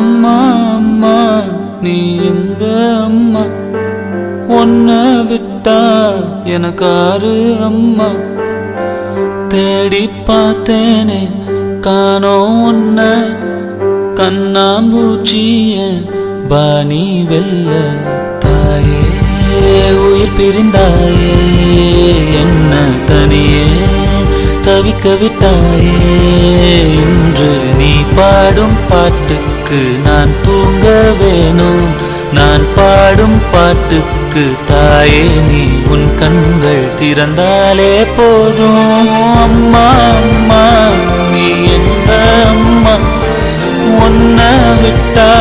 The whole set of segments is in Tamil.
அம்மா அம்மா நீ எங்க அம்மா, உன்னை விட்டா எனக்காரு அம்மா. தேடி பார்த்தேனே காணோம் உன்னை, கண்ணாம்பூச்சிய பாணி வெல்ல. தாயே உயிர் பிரிந்தாயே, என்ன தனியே தவிக்க விட்டாயே. இன்று நீ பாடும் பாட்டுக்கு நான் தூங்க வேணும், நான் பாடும் பாட்டுக்கு தாயே நீ உன் கண்கள் திறந்தாலே போதும். அம்மா அம்மா நீ எங்க அம்மா, உன்னை விட்டா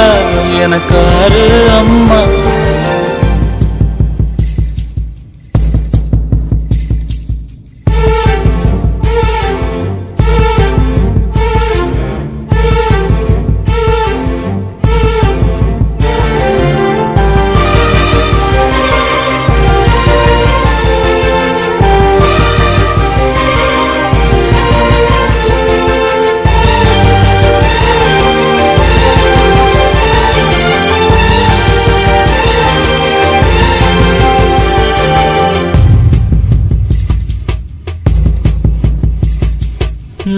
எனக்காரு அம்மா.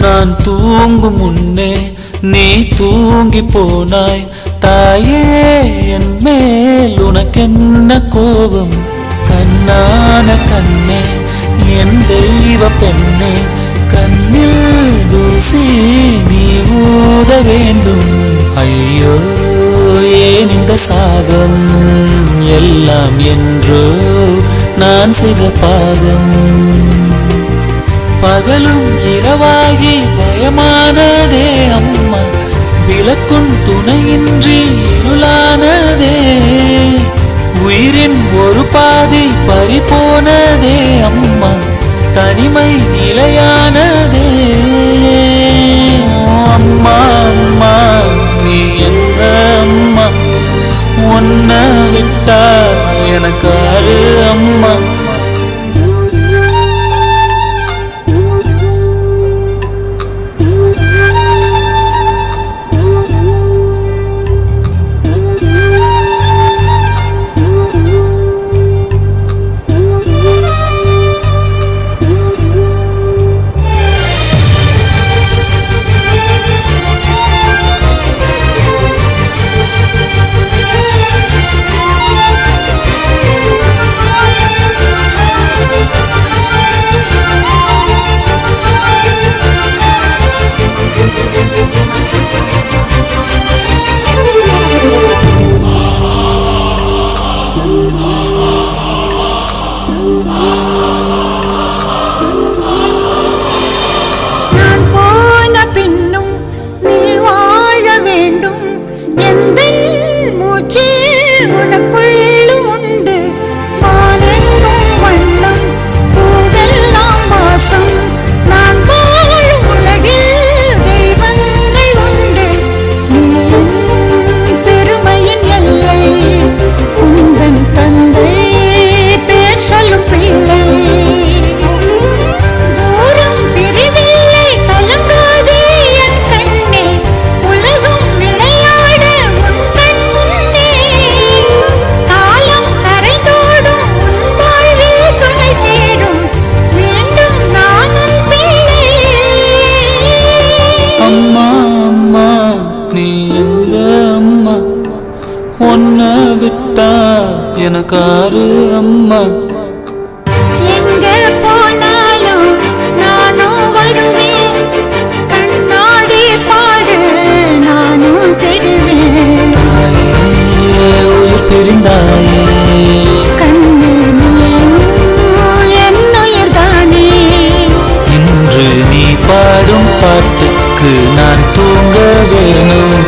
நான் தூங்கும் முன்னே நீ தூங்கி போனாய் தாயே, என் மேல் உனக்கென்ன கோபம். கண்ணான கண்ணே என் தெய்வ பெண்ணே, கண்ணில் தூசி நீ ஊத வேண்டும். ஐயோ ஏன் இந்த சாபம், எல்லாம் என்றோ நான் செய்த பாவம். பகலும் இரவாகி பயமானதே அம்மா, விளக்கும் துணையின்றி இருளானதே. உயிரின் ஒரு பாதி பறிபோனதே அம்மா, தனிமை நிலையானதே. அம்மா அம்மா நீ எங்க அம்மா, உன்னை விட்டா எனக்காரு அம்மா. உன்னை விட்டா எனக்காரு அம்மா. எங்க போனாலும் நானும் வருவேன், கண்ணாடி பாரு நானும் தெரிவேன். தாயே உயிர் பிரிந்தாயே, கண்ணு என்னுயிர் தானே. இன்று நீ பாடும் பாட்டுக்கு நான் தூங்க வேணும்,